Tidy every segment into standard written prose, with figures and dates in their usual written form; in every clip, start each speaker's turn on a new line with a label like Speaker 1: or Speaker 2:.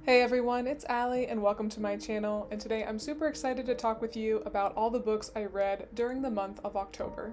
Speaker 1: Hey everyone, it's Allie and welcome to my channel, and today I'm super excited to talk with you about all the books I read during the month of October.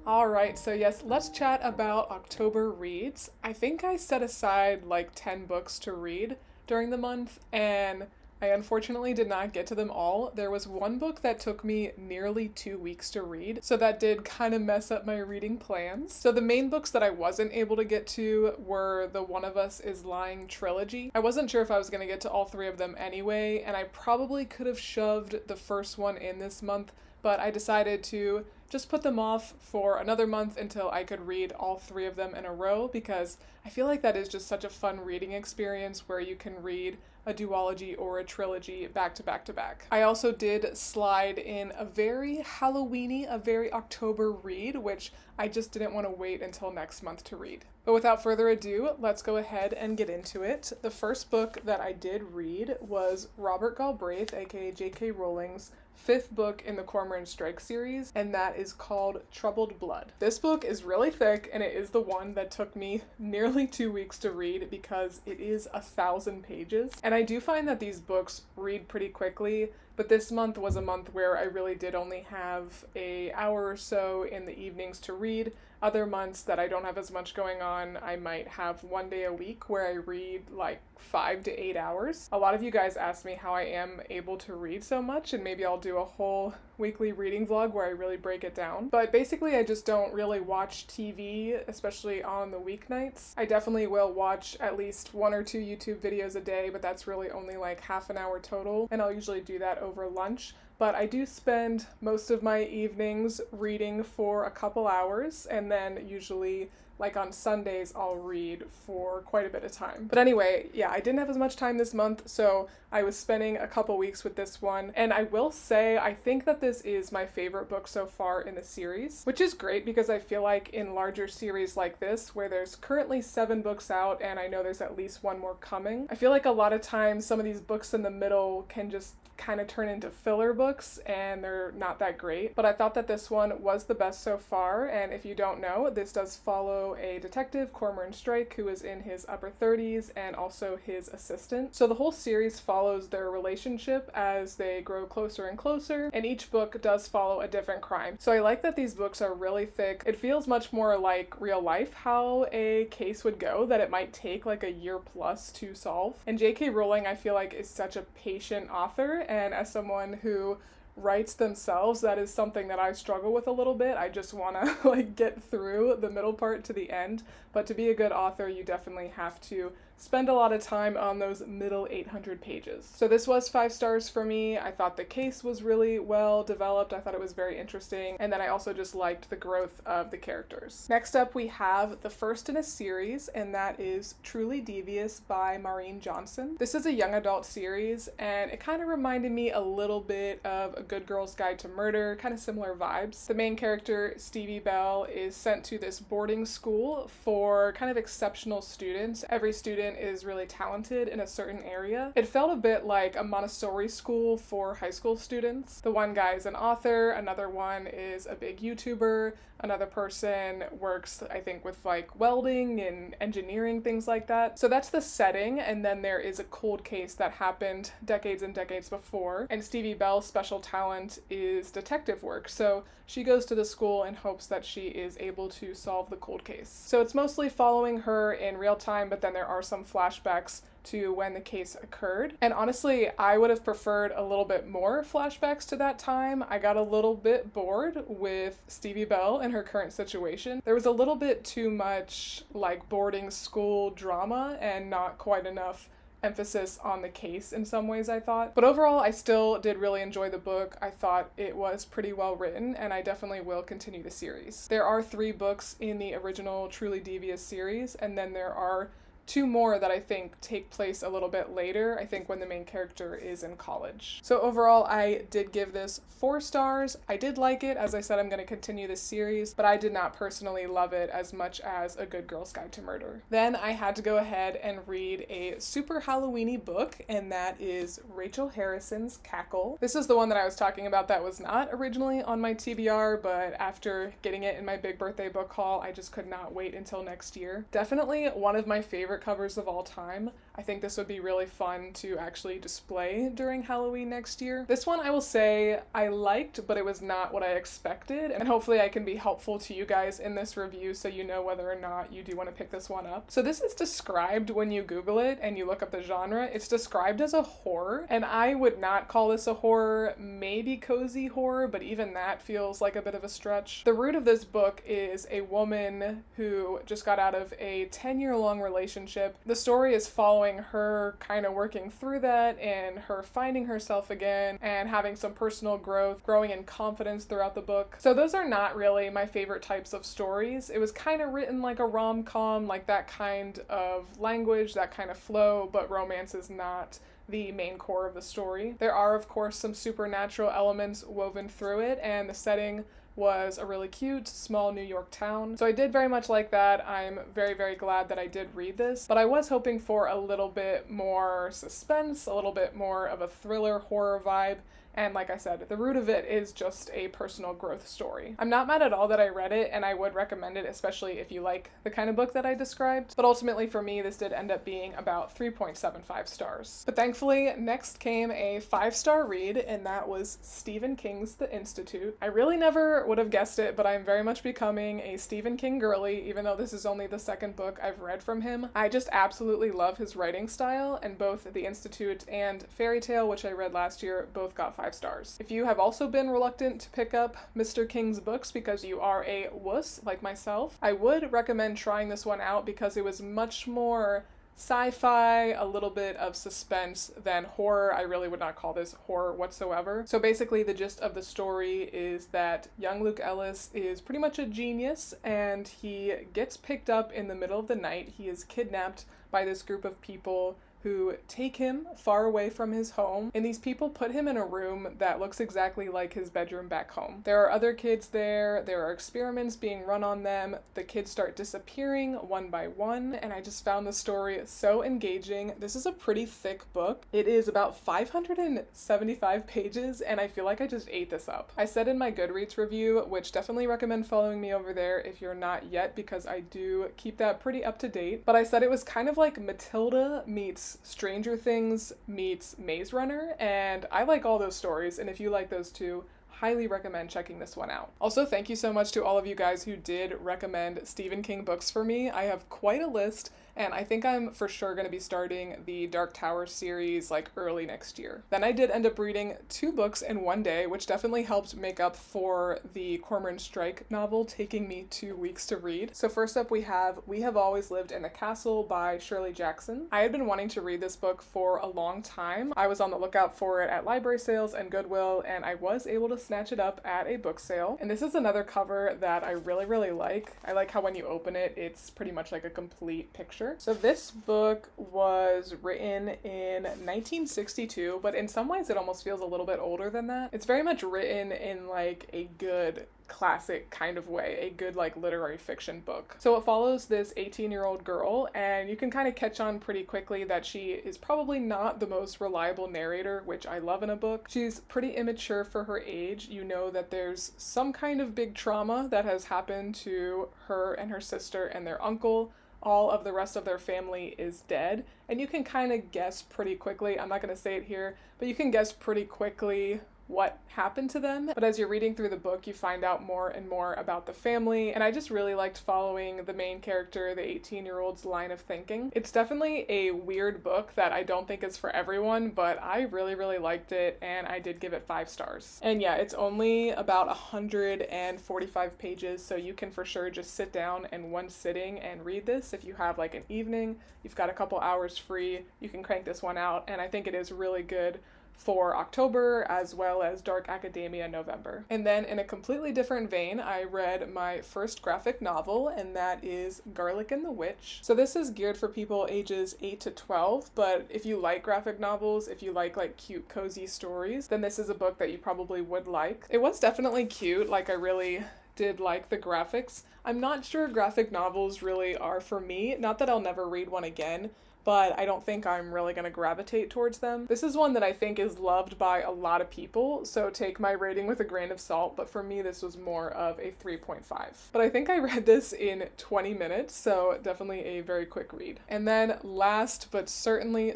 Speaker 1: Alright, so yes, let's chat about October reads. I think I set aside like 10 books to read during the month, and I unfortunately did not get to them all. There was one book that took me nearly 2 weeks to read, so that did kind of mess up my reading plans. So the main books that I wasn't able to get to were the One of Us is Lying trilogy. I wasn't sure if I was going to get to all three of them anyway, and I probably could have shoved the first one in this month, but I decided to just put them off for another month until I could read all three of them in a row, because I feel like that is just such a fun reading experience where you can read a duology or a trilogy back to back to back. I also did slide in a very Halloween-y, a very October read, which I just didn't want to wait until next month to read. But without further ado, let's go ahead and get into it. The first book that I did read was Robert Galbraith, aka J.K. Rowling's fifth book in the Cormoran Strike series, and that is called Troubled Blood. This book is really thick, and it is the one that took me nearly 2 weeks to read because it is 1,000 pages. And I do find that these books read pretty quickly, but this month was a month where I really did only have an hour or so in the evenings to read. Other months that I don't have as much going on, I might have one day a week where I read like 5 to 8 hours. A lot of you guys ask me how I am able to read so much, and maybe I'll do a whole weekly reading vlog where I really break it down. But basically I just don't really watch TV, especially on the weeknights. I definitely will watch at least 1 or 2 YouTube videos a day, but that's really only like half an hour total, and I'll usually do that over lunch. But I do spend most of my evenings reading for a couple hours, and then usually like on Sundays I'll read for quite a bit of time. But anyway, yeah, I didn't have as much time this month, so I was spending a couple weeks with this one. And I will say, I think that this is my favorite book so far in the series, which is great because I feel like in larger series like this, where there's currently 7 books out and I know there's at least one more coming, I feel like a lot of times some of these books in the middle can just kind of turn into filler books and they're not that great. But I thought that this one was the best so far, and if you don't know, this does follow a detective, Cormoran Strike, who is in his upper 30s, and also his assistant. So the whole series follows their relationship as they grow closer and closer, and each book does follow a different crime. So I like that these books are really thick. It feels much more like real life, how a case would go, that it might take like a year plus to solve. And J.K. Rowling, I feel like, is such a patient author, and as someone who writes themselves, that is something that I struggle with a little bit. I just want to like get through the middle part to the end, but to be a good author you definitely have to spend a lot of time on those middle 800 pages. So this was 5 stars for me. I thought the case was really well developed. I thought it was very interesting, and then I also just liked the growth of the characters. Next up we have the first in a series, and that is Truly Devious by Maureen Johnson. This is a young adult series, and it kind of reminded me a little bit of A Good Girl's Guide to Murder, kind of similar vibes. The main character, Stevie Bell, is sent to this boarding school for kind of exceptional students. Every student is really talented in a certain area. It felt a bit like a Montessori school for high school students. The one guy is an author, another one is a big YouTuber, another person works, I think, with like welding and engineering, things like that. So that's the setting, and then there is a cold case that happened decades and decades before, and Stevie Bell's special talent is detective work. So she goes to the school in hopes that she is able to solve the cold case. So it's mostly following her in real time, but then there are some flashbacks to when the case occurred. And honestly, I would have preferred a little bit more flashbacks to that time. I got a little bit bored with Stevie Bell and her current situation. There was a little bit too much like boarding school drama and not quite enough emphasis on the case in some ways, I thought. But overall, I still did really enjoy the book. I thought it was pretty well written, and I definitely will continue the series. There are 3 books in the original Truly Devious series, and then there are two more that I think take place a little bit later, I think when the main character is in college. So overall, I did give this 4 stars. I did like it. As I said, I'm going to continue this series, but I did not personally love it as much as A Good Girl's Guide to Murder. Then I had to go ahead and read a super Halloween-y book, and that is Rachel Harrison's Cackle. This is the one that I was talking about that was not originally on my TBR, but after getting it in my big birthday book haul, I just could not wait until next year. Definitely one of my favorite covers of all time. I think this would be really fun to actually display during Halloween next year. This one I will say I liked, but it was not what I expected, and hopefully I can be helpful to you guys in this review so you know whether or not you do want to pick this one up. So this is described, when you Google it and you look up the genre, it's described as a horror, and I would not call this a horror, maybe cozy horror, but even that feels like a bit of a stretch. The root of this book is a woman who just got out of a 10-year-long relationship. The story is following her kind of working through that and her finding herself again and having some personal growth, growing in confidence throughout the book. So those are not really my favorite types of stories. It was kind of written like a rom-com, like that kind of language, that kind of flow, but romance is not the main core of the story. There are, of course, some supernatural elements woven through it, and the setting was a really cute, small New York town. So I did very much like that. I'm very, very glad that I did read this, but I was hoping for a little bit more suspense, a little bit more of a thriller horror vibe. And like I said, the root of it is just a personal growth story. I'm not mad at all that I read it, and I would recommend it, especially if you like the kind of book that I described. But ultimately for me, this did end up being about 3.75 stars. But thankfully, next came a 5-star read, and that was Stephen King's The Institute. I really never would have guessed it, but I'm very much becoming a Stephen King girly, even though this is only the second book I've read from him. I just absolutely love his writing style, and both The Institute and Fairy Tale, which I read last year, both got 5 stars. If you have also been reluctant to pick up Mr. King's books because you are a wuss like myself, I would recommend trying this one out because it was much more sci-fi, a little bit of suspense than horror. I really would not call this horror whatsoever. So basically the gist of the story is that young Luke Ellis is pretty much a genius, and he gets picked up in the middle of the night. He is kidnapped by this group of people who take him far away from his home, and these people put him in a room that looks exactly like his bedroom back home. There are other kids there are experiments being run on them, the kids start disappearing one by one, and I just found the story so engaging. This is a pretty thick book. It is about 575 pages, and I feel like I just ate this up. I said in my Goodreads review, which definitely recommend following me over there if you're not yet, because I do keep that pretty up to date, but I said it was kind of like Matilda meets Stranger Things meets Maze Runner, and I like all those stories, and if you like those too, highly recommend checking this one out. Also, thank you so much to all of you guys who did recommend Stephen King books for me. I have quite a list, and I think I'm for sure going to be starting the Dark Tower series like early next year. Then I did end up reading 2 books in one day, which definitely helped make up for the Cormoran Strike novel taking me 2 weeks to read. So first up we have Always Lived in the Castle by Shirley Jackson. I had been wanting to read this book for a long time. I was on the lookout for it at library sales and Goodwill, and I was able to snatch it up at a book sale. And this is another cover that I really, really like. I like how when you open it, it's pretty much like a complete picture. So this book was written in 1962, but in some ways it almost feels a little bit older than that. It's very much written in like a good classic kind of way, a good like literary fiction book. So it follows this 18-year-old girl, and you can kind of catch on pretty quickly that she is probably not the most reliable narrator, which I love in a book. She's pretty immature for her age. You know that there's some kind of big trauma that has happened to her and her sister and their uncle. All of the rest of their family is dead, and you can kind of guess pretty quickly, I'm not going to say it here, but you can guess pretty quickly what happened to them. But as you're reading through the book, you find out more and more about the family, and I just really liked following the main character, the 18-year-old's line of thinking. It's definitely a weird book that I don't think is for everyone, but I really, really liked it, and I did give it 5 stars. And yeah, it's only about 145 pages, so you can for sure just sit down in one sitting and read this. If you have like an evening, you've got a couple hours free, you can crank this one out, and I think it is really good for October, as well as Dark Academia November. And then in a completely different vein, I read my first graphic novel, and that is Garlic and the Witch. So this is geared for people ages 8 to 12, but if you like graphic novels, if you like cute, cozy stories, then this is a book that you probably would like. It was definitely cute, I really did like the graphics. I'm not sure graphic novels really are for me, not that I'll never read one again, but I don't think I'm really going to gravitate towards them. This is one that I think is loved by a lot of people, so take my rating with a grain of salt, but for me this was more of a 3.5. But I think I read this in 20 minutes, so definitely a very quick read. And then last but certainly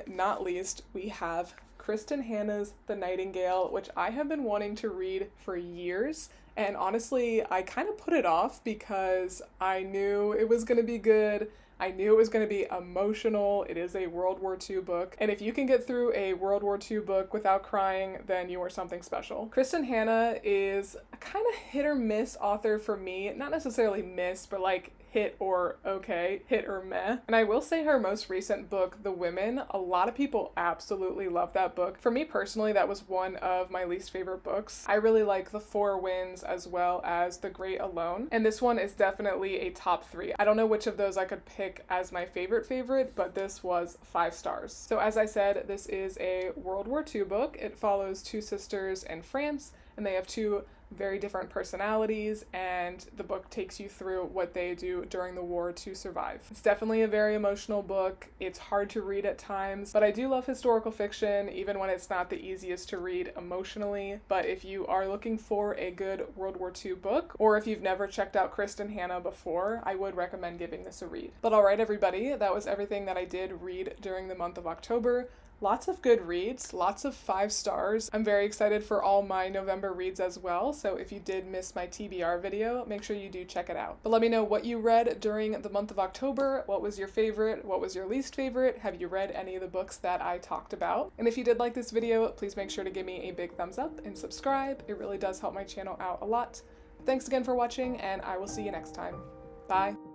Speaker 1: not least, we have Kristen Hanna's The Nightingale, which I have been wanting to read for years. And honestly, I kind of put it off because I knew it was going to be good. I knew it was going to be emotional. It is a World War II book. And if you can get through a World War II book without crying, then you are something special. Kristen Hanna is a kind of hit or miss author for me. Not necessarily miss, but hit or okay, hit or meh. And I will say her most recent book, The Women, a lot of people absolutely love that book. For me personally, that was one of my least favorite books. I really like The Four Winds as well as The Great Alone. And this one is definitely a top 3. I don't know which of those I could pick as my favorite, but this was 5 stars. So as I said, this is a World War II book. It follows 2 sisters in France, and they have 2 very different personalities, and the book takes you through what they do during the war to survive. It's definitely a very emotional book. It's hard to read at times, but I do love historical fiction, even when it's not the easiest to read emotionally. But if you are looking for a good World War II book, or if you've never checked out Kristen Hanna before, I would recommend giving this a read. But alright everybody, that was everything that I did read during the month of October. Lots of good reads, lots of 5 stars. I'm very excited for all my November reads as well, so if you did miss my TBR video, make sure you do check it out. But let me know what you read during the month of October. What was your favorite? What was your least favorite? Have you read any of the books that I talked about? And if you did like this video, please make sure to give me a big thumbs up and subscribe. It really does help my channel out a lot. Thanks again for watching, and I will see you next time. Bye!